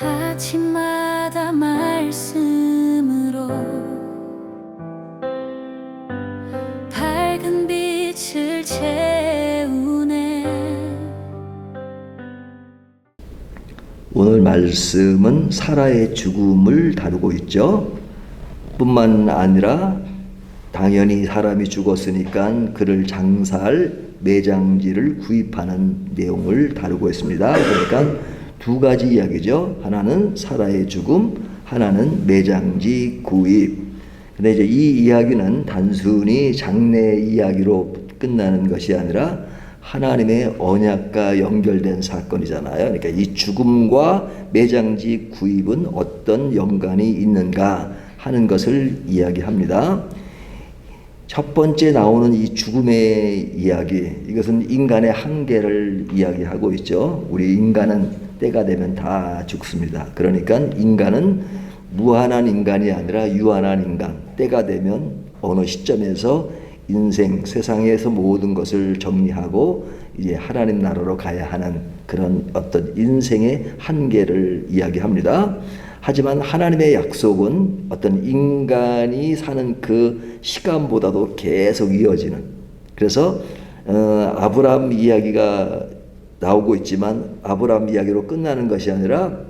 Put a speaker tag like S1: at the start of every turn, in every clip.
S1: 아침마다 말씀으로 밝은 빛을 채우네.
S2: 오늘 말씀은 사라의 죽음을 다루고 있죠. 뿐만 아니라 당연히 사람이 죽었으니까 그를 장사할 매장지를 구입하는 내용을 다루고 있습니다. 그러니까 두 가지 이야기죠. 하나는 사라의 죽음, 하나는 매장지 구입. 근데 이제 이 이야기는 단순히 장래 이야기로 끝나는 것이 아니라 하나님의 언약과 연결된 사건이잖아요. 그러니까 이 죽음과 매장지 구입은 어떤 연관이 있는가 하는 것을 이야기합니다. 첫 번째 나오는 이 죽음의 이야기, 이것은 인간의 한계를 이야기하고 있죠. 우리 인간은 때가 되면 다 죽습니다. 그러니까 인간은 무한한 인간이 아니라 유한한 인간, 때가 되면 어느 시점에서 인생, 세상에서 모든 것을 정리하고 이제 하나님 나라로 가야 하는 그런 어떤 인생의 한계를 이야기합니다. 하지만 하나님의 약속은 어떤 인간이 사는 그 시간보다도 계속 이어지는, 그래서 아브라함 이야기가 나오고 있지만 아브라함 이야기로 끝나는 것이 아니라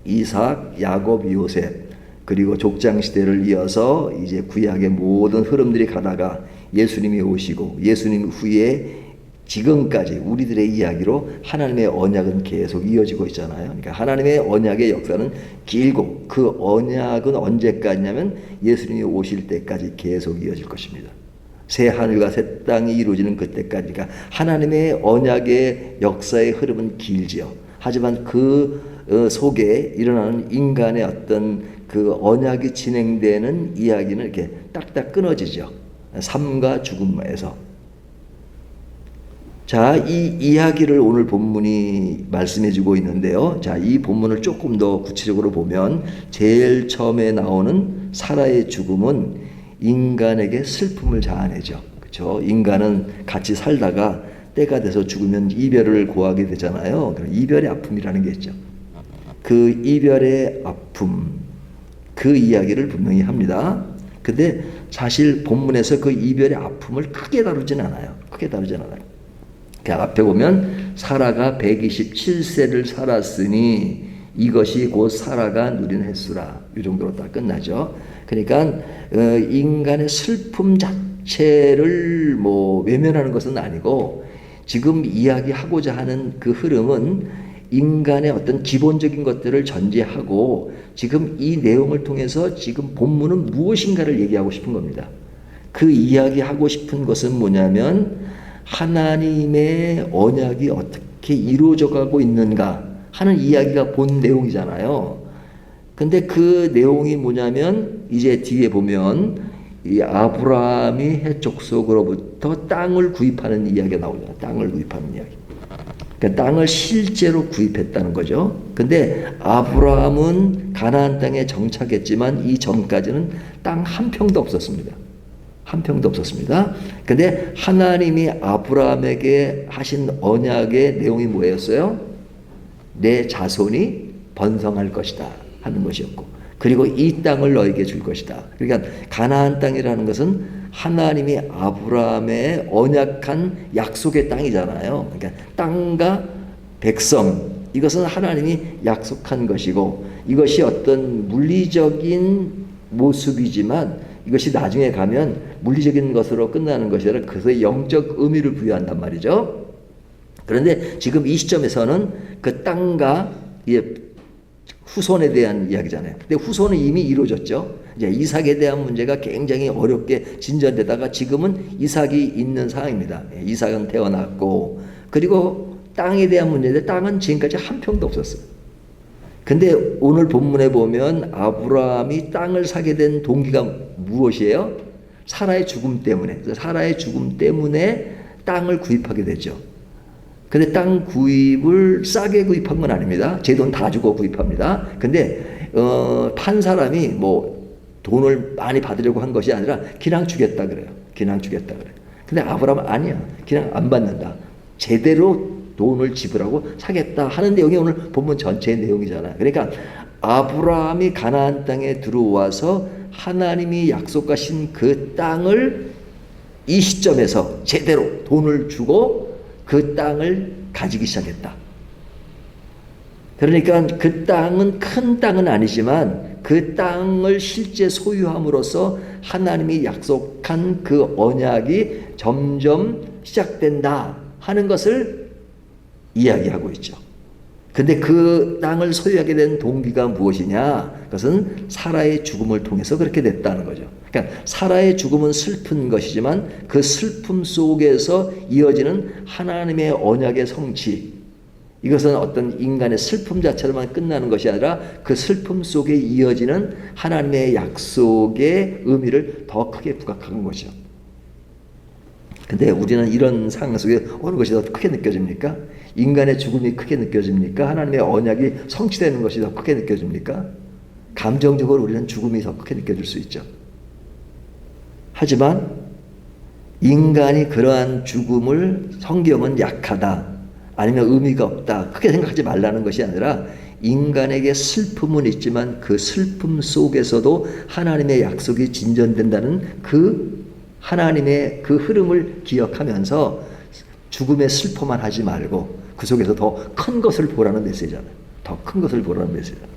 S2: 이삭, 야곱, 요셉, 그리고 족장시대를 이어서 이제 구약의 모든 흐름들이 가다가 예수님이 오시고 예수님 후에 지금까지 우리들의 이야기로 하나님의 언약은 계속 이어지고 있잖아요. 그러니까 하나님의 언약의 역사는 길고 그 언약은 언제까지냐면 예수님이 오실 때까지 계속 이어질 것입니다. 새 하늘과 새 땅이 이루어지는 그때까지. 그러니까 하나님의 언약의 역사의 흐름은 길지요. 하지만 그 속에 일어나는 인간의 어떤 그 언약이 진행되는 이야기는 이렇게 딱딱 끊어지죠. 삶과 죽음에서. 자, 이 이야기를 오늘 본문이 말씀해주고 있는데요. 자, 이 본문을 조금 더 구체적으로 보면 제일 처음에 나오는 사라의 죽음은 인간에게 슬픔을 자아내죠. 그렇죠? 인간은 같이 살다가 때가 돼서 죽으면 이별을 고하게 되잖아요. 이별의 아픔이라는 게 있죠. 그 이별의 아픔, 그 이야기를 분명히 합니다. 근데 사실 본문에서 그 이별의 아픔을 크게 다루진 않아요. 크게 다루진 않아요. 그 앞에 보면 사라가 127세를 살았으니 이것이 곧 사라가 누린 횟수라. 이 정도로 딱 끝나죠. 그러니까 인간의 슬픔 자체를 뭐 외면하는 것은 아니고 지금 이야기하고자 하는 그 흐름은 인간의 어떤 기본적인 것들을 전제하고 지금 이 내용을 통해서 지금 본문은 무엇인가를 얘기하고 싶은 겁니다. 그 이야기하고 싶은 것은 뭐냐면 하나님의 언약이 어떻게 이루어져 가고 있는가 하는 이야기가 본 내용이잖아요. 근데 그 내용이 뭐냐면 이제 뒤에 보면 이 아브라함이 해족속으로부터 땅을 구입하는 이야기가 나오잖아요. 땅을 구입하는 이야기. 그러니까 땅을 실제로 구입했다는 거죠. 근데 아브라함은 가나안 땅에 정착했지만 이 전까지는 땅 한 평도 없었습니다. 한 평도 없었습니다. 근데 하나님이 아브라함에게 하신 언약의 내용이 뭐였어요? 내 자손이 번성할 것이다 하는 것이었고, 그리고 이 땅을 너에게 줄 것이다. 그러니까 가나안 땅이라는 것은 하나님이 아브라함의 언약한 약속의 땅이잖아요. 그러니까 땅과 백성, 이것은 하나님이 약속한 것이고 이것이 어떤 물리적인 모습이지만 이것이 나중에 가면 물리적인 것으로 끝나는 것이 아니라 그것에 영적 의미를 부여한단 말이죠. 그런데 지금 이 시점에서는 그 땅과 후손에 대한 이야기잖아요. 근데 후손은 이미 이루어졌죠. 이제 이삭에 대한 문제가 굉장히 어렵게 진전되다가 지금은 이삭이 있는 상황입니다. 이삭은 태어났고, 그리고 땅에 대한 문제인데 땅은 지금까지 한 평도 없었어요. 근데 오늘 본문에 보면 아브라함이 땅을 사게 된 동기가 무엇이에요? 사라의 죽음 때문에. 사라의 죽음 때문에 땅을 구입하게 되죠. 근데 땅 구입을 싸게 구입한 건 아닙니다. 제 돈 다 주고 구입합니다. 근데 판 사람이 뭐 돈을 많이 받으려고 한 것이 아니라 그냥 주겠다 그래요. 그냥 주겠다 그래요. 근데 아브라함은 아니야. 그냥 안 받는다. 제대로 돈을 지불하고 사겠다 하는 내용이 오늘 본문 전체의 내용이잖아요. 그러니까 아브라함이 가나안 땅에 들어와서 하나님이 약속하신 그 땅을 이 시점에서 제대로 돈을 주고 그 땅을 가지기 시작했다. 그러니까 그 땅은 큰 땅은 아니지만 그 땅을 실제 소유함으로써 하나님이 약속한 그 언약이 점점 시작된다 하는 것을 이야기하고 있죠. 근데 그 땅을 소유하게 된 동기가 무엇이냐? 그것은 사라의 죽음을 통해서 그렇게 됐다는 거죠. 그러니까 사라의 죽음은 슬픈 것이지만 그 슬픔 속에서 이어지는 하나님의 언약의 성취, 이것은 어떤 인간의 슬픔 자체로만 끝나는 것이 아니라 그 슬픔 속에 이어지는 하나님의 약속의 의미를 더 크게 부각하는 것이죠. 근데 우리는 이런 상황 속에 어느 것이 더 크게 느껴집니까? 인간의 죽음이 크게 느껴집니까? 하나님의 언약이 성취되는 것이 더 크게 느껴집니까? 감정적으로 우리는 죽음이 더 크게 느껴질 수 있죠. 하지만 인간이 그러한 죽음을 성경은 약하다, 아니면 의미가 없다, 크게 생각하지 말라는 것이 아니라 인간에게 슬픔은 있지만 그 슬픔 속에서도 하나님의 약속이 진전된다는 그 하나님의 그 흐름을 기억하면서 죽음의 슬퍼만 하지 말고 그 속에서 더 큰 것을 보라는 메시지잖아요. 더 큰 것을 보라는 메시지잖아요.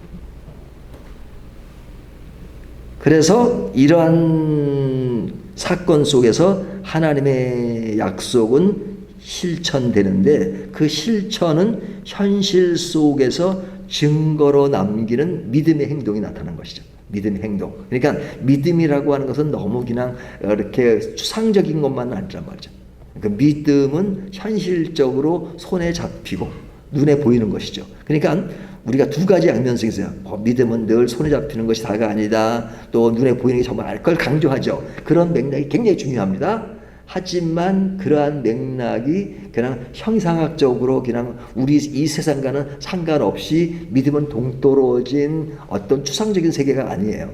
S2: 그래서 이러한 사건 속에서 하나님의 약속은 실천되는데 그 실천은 현실 속에서 증거로 남기는 믿음의 행동이 나타난 것이죠. 믿음의 행동. 그러니까 믿음이라고 하는 것은 너무 그냥 이렇게 추상적인 것만 아니란 말이죠. 그러니까 믿음은 현실적으로 손에 잡히고 눈에 보이는 것이죠. 그러니까 우리가 두 가지 양면성이 있어요. 믿음은 늘 손에 잡히는 것이 다가 아니다. 또 눈에 보이는 게 정말 그걸 강조하죠. 그런 맥락이 굉장히 중요합니다. 하지만 그러한 맥락이 그냥 형상학적으로 그냥 우리 이 세상과는 상관없이 믿음은 동떨어진 어떤 추상적인 세계가 아니에요.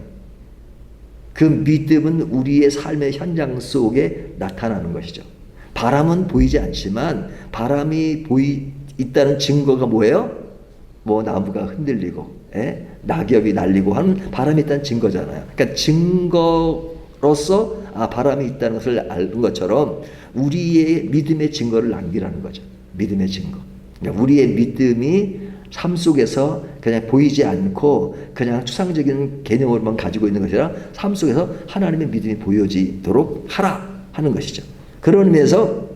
S2: 그 믿음은 우리의 삶의 현장 속에 나타나는 것이죠. 바람은 보이지 않지만 바람이 있다는 증거가 뭐예요? 뭐 나무가 흔들리고 낙엽이 날리고 하는 바람이 있다는 증거잖아요. 그러니까 증거로서 바람이 있다는 것을 아는 것처럼 우리의 믿음의 증거를 남기라는 거죠. 믿음의 증거. 그러니까 우리의 믿음이 삶 속에서 그냥 보이지 않고 그냥 추상적인 개념으로만 가지고 있는 것이 아니라 삶 속에서 하나님의 믿음이 보여지도록 하라 하는 것이죠. 그런 의미에서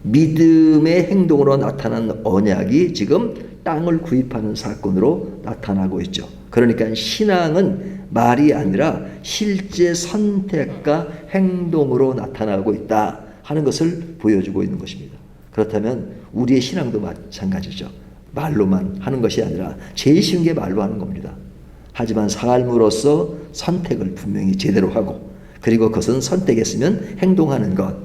S2: 믿음의 행동으로 나타난 언약이 지금 땅을 구입하는 사건으로 나타나고 있죠. 그러니까 신앙은 말이 아니라 실제 선택과 행동으로 나타나고 있다 하는 것을 보여주고 있는 것입니다. 그렇다면 우리의 신앙도 마찬가지죠. 말로만 하는 것이 아니라 제일 쉬운 게 말로 하는 겁니다. 하지만 삶으로서 선택을 분명히 제대로 하고 그리고 그것은 선택했으면 행동하는 것.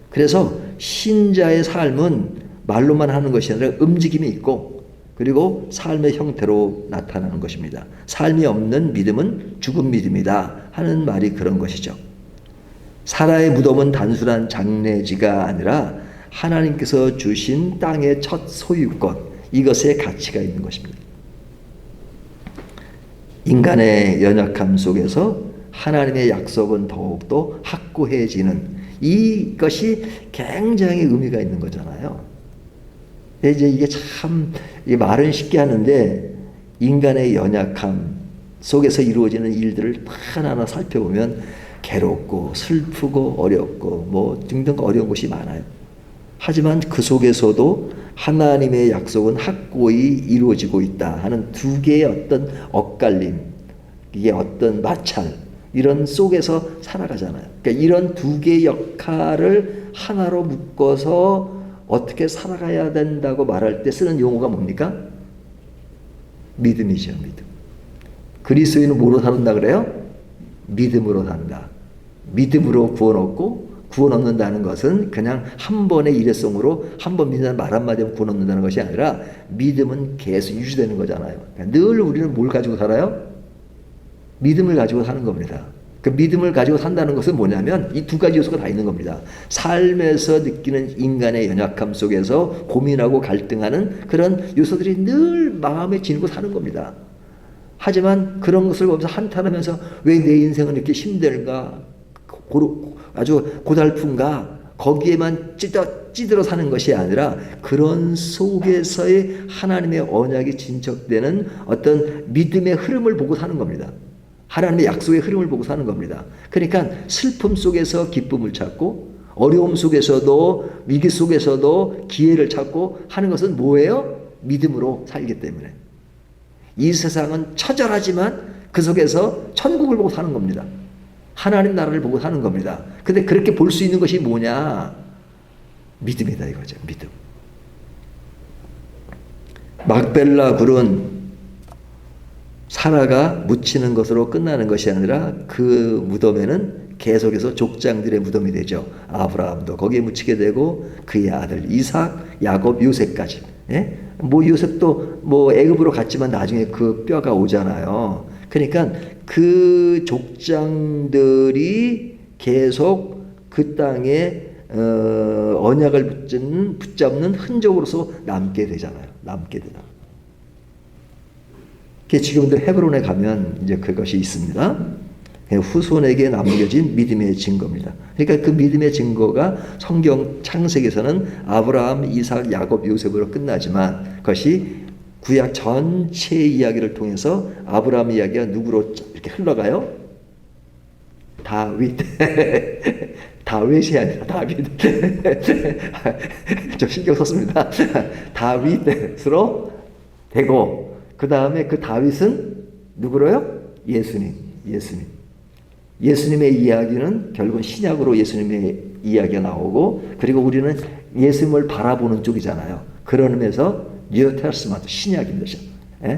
S2: 그래서 신자의 삶은 말로만 하는 것이 아니라 움직임이 있고 그리고 삶의 형태로 나타나는 것입니다. 삶이 없는 믿음은 죽은 믿음이다 하는 말이 그런 것이죠. 사라의 무덤은 단순한 장례지가 아니라 하나님께서 주신 땅의 첫 소유권, 이것에 가치가 있는 것입니다. 인간의 연약함 속에서 하나님의 약속은 더욱더 확고해지는 이것이 굉장히 의미가 있는 거잖아요. 이제 이게 참 말은 쉽게 하는데 인간의 연약함 속에서 이루어지는 일들을 하나하나 살펴보면 괴롭고 슬프고 어렵고 뭐 등등 어려운 것이 많아요. 하지만 그 속에서도 하나님의 약속은 확고히 이루어지고 있다 하는 두 개의 어떤 엇갈림, 이게 어떤 마찰 이런 속에서 살아가잖아요. 그러니까 이런 두 개의 역할을 하나로 묶어서 어떻게 살아가야 된다고 말할 때 쓰는 용어가 뭡니까? 믿음이죠. 믿음. 그리스도인은 뭐로 산다 그래요? 믿음으로 산다. 믿음으로 구원 얻고 구원 얻는다는 것은 그냥 한 번의 일회성으로 한 번 믿는 말 한마디 하면 구원 얻는다는 것이 아니라 믿음은 계속 유지되는 거잖아요. 그러니까 늘 우리는 뭘 가지고 살아요? 믿음을 가지고 사는 겁니다. 그 믿음을 가지고 산다는 것은 뭐냐면 이 두 가지 요소가 다 있는 겁니다. 삶에서 느끼는 인간의 연약함 속에서 고민하고 갈등하는 그런 요소들이 늘 마음에 지니고 사는 겁니다. 하지만 그런 것을 보면서 한탄하면서 왜 내 인생은 이렇게 힘들까? 아주 고달픈가? 거기에만 찌들어 사는 것이 아니라 그런 속에서의 하나님의 언약이 진척되는 어떤 믿음의 흐름을 보고 사는 겁니다. 하나님의 약속의 흐름을 보고 사는 겁니다. 그러니까 슬픔 속에서 기쁨을 찾고 어려움 속에서도 위기 속에서도 기회를 찾고 하는 것은 뭐예요? 믿음으로 살기 때문에. 이 세상은 처절하지만 그 속에서 천국을 보고 사는 겁니다. 하나님 나라를 보고 사는 겁니다. 근데 그렇게 볼 수 있는 것이 뭐냐? 믿음이다 이거죠. 믿음. 막벨라 굴은 사라가 묻히는 것으로 끝나는 것이 아니라 그 무덤에는 계속해서 족장들의 무덤이 되죠. 아브라함도 거기에 묻히게 되고 그의 아들 이삭, 야곱, 요셉까지. 예? 뭐 요셉도 뭐 애굽으로 갔지만 나중에 그 뼈가 오잖아요. 그러니까 그 족장들이 계속 그 땅에 언약을 붙잡는 흔적으로서 남게 되잖아요. 남게 되다. 지금들 헤브론에 가면 이제 그것이 있습니다. 후손에게 남겨진 믿음의 증거입니다. 그러니까 그 믿음의 증거가 성경 창세기에서는 아브라함, 이삭, 야곱, 요셉으로 끝나지만 그것이 구약 전체의 이야기를 통해서 아브라함 이야기가 누구로 이렇게 흘러가요? 다윗. 다윗이 아니라 다윗. 좀 신경 썼습니다. 다윗으로 되고 그 다음에 그 다윗은 누구로요? 예수님. 예수님의 이야기는 결국은 신약으로 예수님의 이야기가 나오고 그리고 우리는 예수님을 바라보는 쪽이잖아요. 그런 의미에서 뉴 테스트먼트 신약입니다.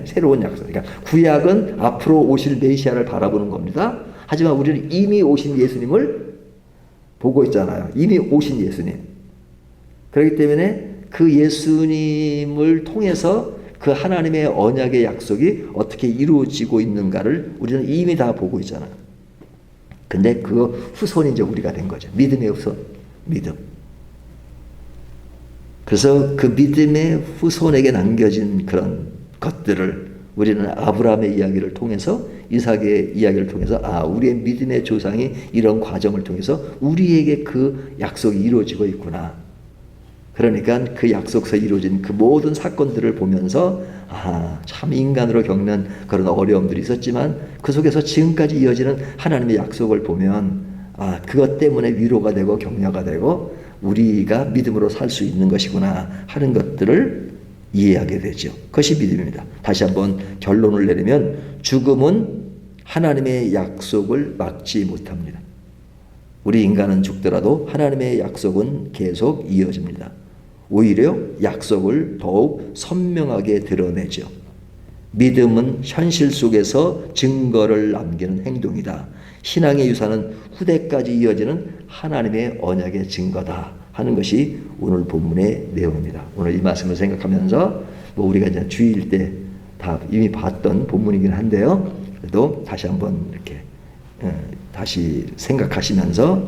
S2: 새로운 약속. 그러니까 구약은 앞으로 오실 메시아를 바라보는 겁니다. 하지만 우리는 이미 오신 예수님을 보고 있잖아요. 이미 오신 예수님. 그렇기 때문에 그 예수님을 통해서 그 하나님의 언약의 약속이 어떻게 이루어지고 있는가를 우리는 이미 다 보고 있잖아요. 근데 그 후손이 이제 우리가 된 거죠. 믿음의 후손. 믿음. 그래서 그 믿음의 후손에게 남겨진 그런 것들을 우리는 아브라함의 이야기를 통해서 이삭의 이야기를 통해서 우리의 믿음의 조상이 이런 과정을 통해서 우리에게 그 약속이 이루어지고 있구나. 그러니까 그 약속에서 이루어진 그 모든 사건들을 보면서 참 인간으로 겪는 그런 어려움들이 있었지만 그 속에서 지금까지 이어지는 하나님의 약속을 보면 그것 때문에 위로가 되고 격려가 되고 우리가 믿음으로 살 수 있는 것이구나 하는 것들을 이해하게 되죠. 그것이 믿음입니다. 다시 한번 결론을 내리면 죽음은 하나님의 약속을 막지 못합니다. 우리 인간은 죽더라도 하나님의 약속은 계속 이어집니다. 오히려 약속을 더욱 선명하게 드러내죠. 믿음은 현실 속에서 증거를 남기는 행동이다. 신앙의 유산은 후대까지 이어지는 하나님의 언약의 증거다 하는 것이 오늘 본문의 내용입니다. 오늘 이 말씀을 생각하면서 우리가 이제 주일 때 다 이미 봤던 본문이긴 한데요. 그래도 다시 한번 이렇게 다시 생각하시면서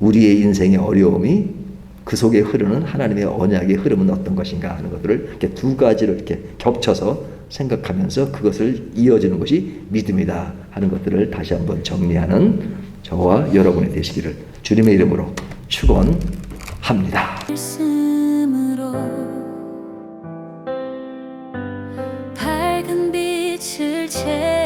S2: 우리의 인생의 어려움이 그 속에 흐르는 하나님의 언약의 흐름은 어떤 것인가 하는 것들을 이렇게 두 가지를 이렇게 겹쳐서 생각하면서 그것을 이어지는 것이 믿음이다 하는 것들을 다시 한번 정리하는 저와 여러분이 되시기를 주님의 이름으로 축원합니다.
S1: 말씀으로 밝은 빛을 채